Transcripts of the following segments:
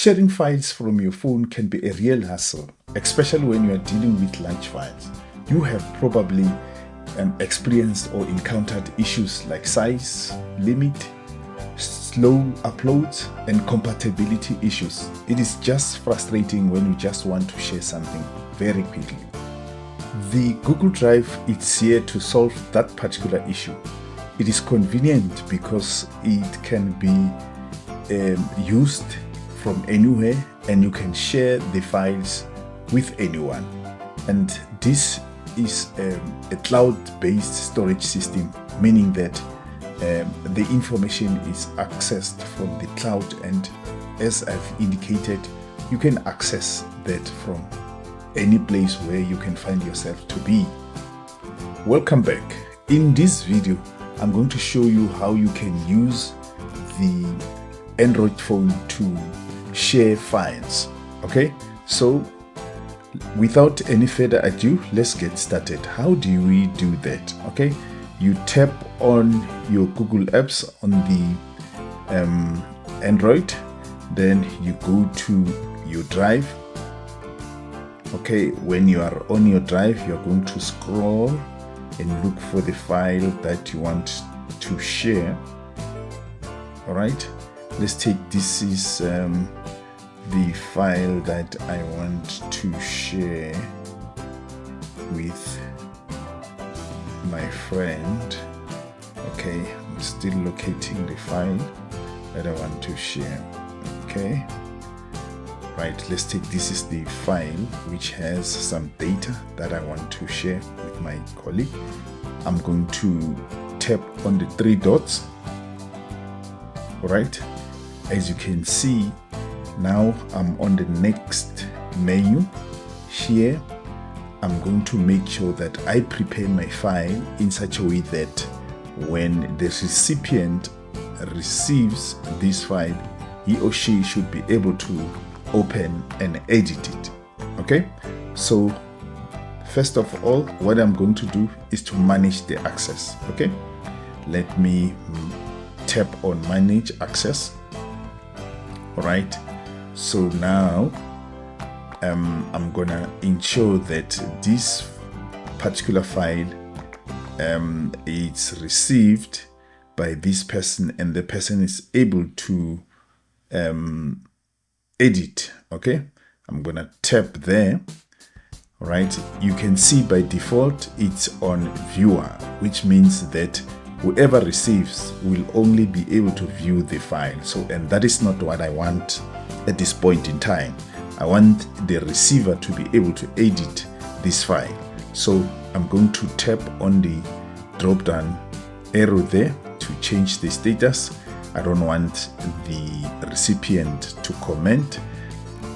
Sharing files from your phone can be a real hassle, especially when you are dealing with large files. You have probably experienced or encountered issues like size, limit, slow uploads, and compatibility issues. It is just frustrating when you just want to share something very quickly. The Google Drive is here to solve that particular issue. It is convenient because it can be used from anywhere, and you can share the files with anyone. And this is a cloud-based storage system, meaning that the information is accessed from the cloud, and as I've indicated, you can access that from any place where you can find yourself to be. Welcome back. In this video, I'm going to show you how you can use the Android phone to share files. Okay, so without any further ado, let's get started. How do we do that? Okay, you tap on your Google apps on the Android, then you go to your drive. Okay, when you are on your drive, you're going to scroll and look for the file that you want to share. All right, let's take this is the file that I want to share with my friend. Okay, I'm still locating the file that I want to share. Okay, right, let's take this is the file which has some data that I want to share with my colleague. I'm going to tap on the three dots. All right, as you can see, now I'm on the next menu. Here I'm going to make sure that I prepare my file in such a way that when the recipient receives this file, he or she should be able to open and edit it. Okay, so first of all, what I'm going to do is to manage the access. Okay, let me tap on manage access. All right, so now I'm gonna ensure that this particular file it's received by this person and the person is able to edit. Okay, I'm gonna tap there. All right, you can see by default it's on viewer, which means that whoever receives will only be able to view the file. So, and that is not what I want at this point in time. I want the receiver to be able to edit this file. So I'm going to tap on the drop down arrow there to change the status. I don't want the recipient to comment.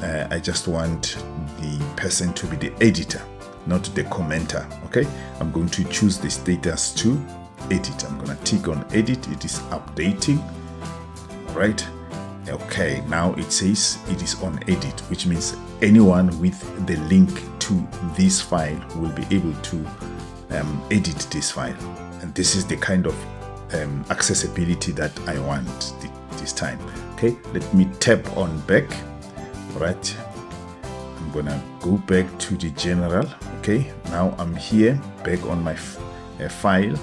I just want the person to be the editor, not the commenter. Okay, I'm going to choose the status to edit. I'm going to tick on edit. It is updating. All right, okay, now it says it is on edit, which means anyone with the link to this file will be able to edit this file. And this is the kind of accessibility that I want this time. Okay, let me tap on back. All right, I'm gonna go back to the general. Okay, now I'm here back on my file.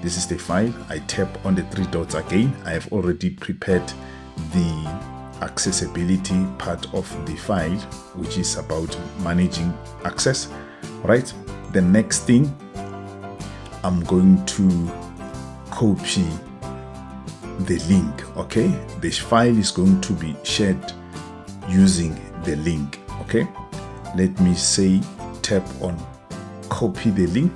This is the file. I tap on the three dots again. I have already prepared the accessibility part of the file, which is about managing access. All right, the next thing, I'm going to copy the link. Okay, this file is going to be shared using the link. Okay, let me say tap on copy the link.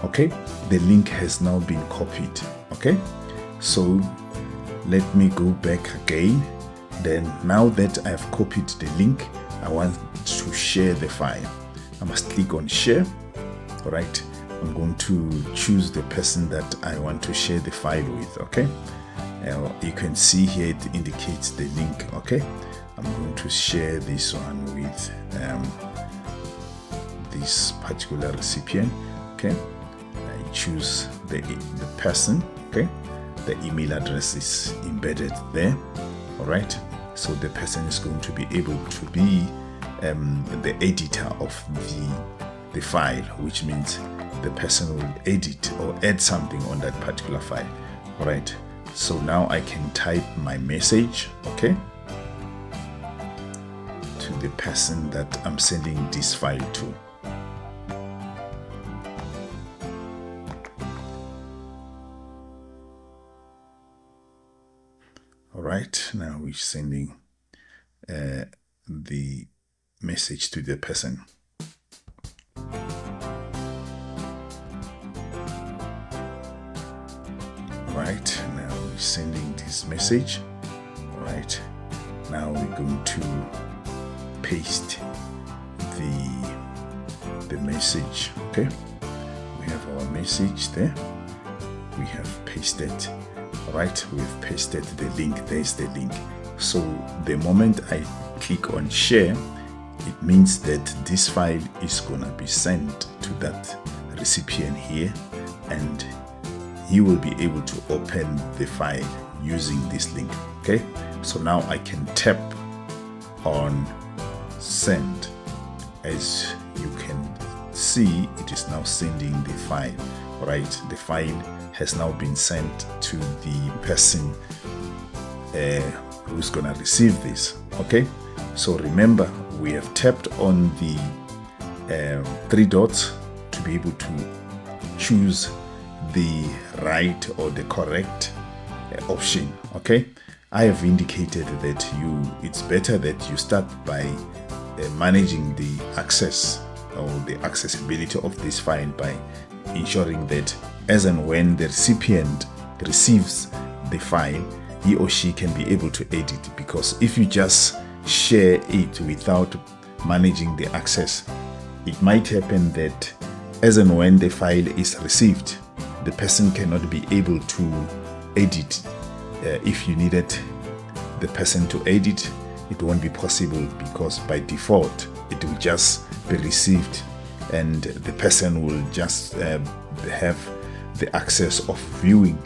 Okay, the link has now been copied. Okay, so let me go back again. Then now that I've copied the link, I want to share the file. I must click on share. All right, I'm going to choose the person that I want to share the file with. Okay, you can see here it indicates the link. Okay, I'm going to share this one with this particular recipient. Okay, I choose the person. Okay, the email address is embedded there. All right, So the person is going to be able to be the editor of the file, which means the person will edit or add something on that particular file. All right, so now I can type my message, okay, to the person that I'm sending this file to. All right, now we're sending the message to the person. Right, now we're sending this message. Right, now we're going to paste the message. Okay, we have our message there. We have pasted. Right, we've pasted the link. There's the link. So the moment I click on share, it means that this file is gonna be sent to that recipient here, and he will be able to open the file using this link. Okay, so now I can tap on send. As you can see, it is now sending the file. Right, the file has now been sent to the person who's gonna receive this. Okay, so remember, we have tapped on the 3 dots to be able to choose the right or the correct option. Okay, I have indicated that it's better that you start by managing the access or the accessibility of this file by ensuring that as and when the recipient receives the file, he or she can be able to edit. Because if you just share it without managing the access, it might happen that as and when the file is received, the person cannot be able to edit. If you needed the person to edit, it won't be possible, because by default it will just be received and the person will just have the access of viewing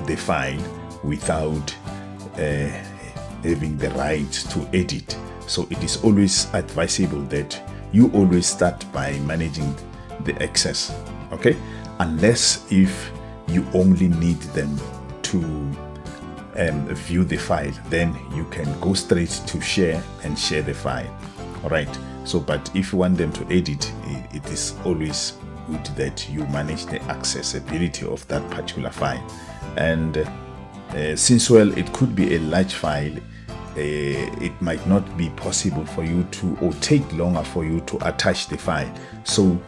the file without having the right to edit. So it is always advisable that you always start by managing the access, okay, unless if you only need them to view the file, then you can go straight to share and share the file. All right, so but if you want them to edit, it is always good that you manage the accessibility of that particular file. And since, well, it could be a large file, it might not be possible for you to, or take longer for you to attach the file. So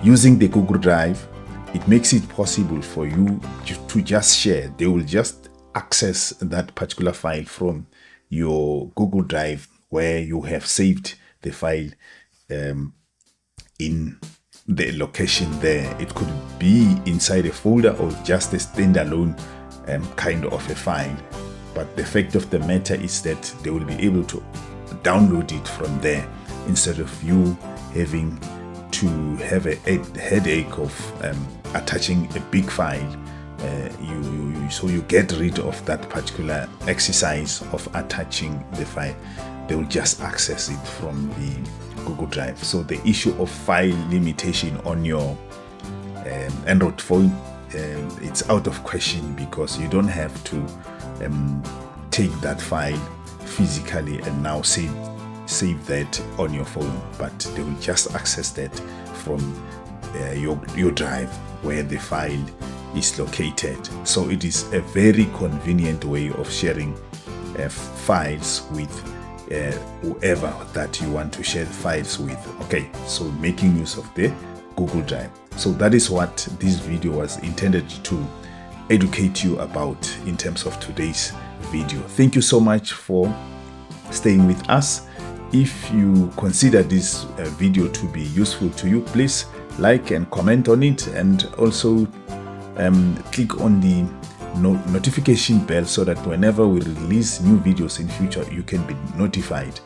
using the Google Drive, it makes it possible for you to just share. They will just access that particular file from your Google Drive where you have saved the file in the location there. It could be inside a folder or just a standalone kind of a file. But the fact of the matter is that they will be able to download it from there, instead of you having to have a headache of attaching a big file. So you get rid of that particular exercise of attaching the file. They will just access it from the Google Drive. So the issue of file limitation on your Android phone, it's out of question, because you don't have to take that file physically and now save that on your phone, but they will just access that from your drive where the file is located. So it is a very convenient way of sharing files with whoever that you want to share files with. Okay, so making use of the Google Drive. So that is what this video was intended to educate you about in terms of today's video. Thank you so much for staying with us. If you consider this video to be useful to you, please like and comment on it, and also click on the notification bell so that whenever we release new videos in future, you can be notified.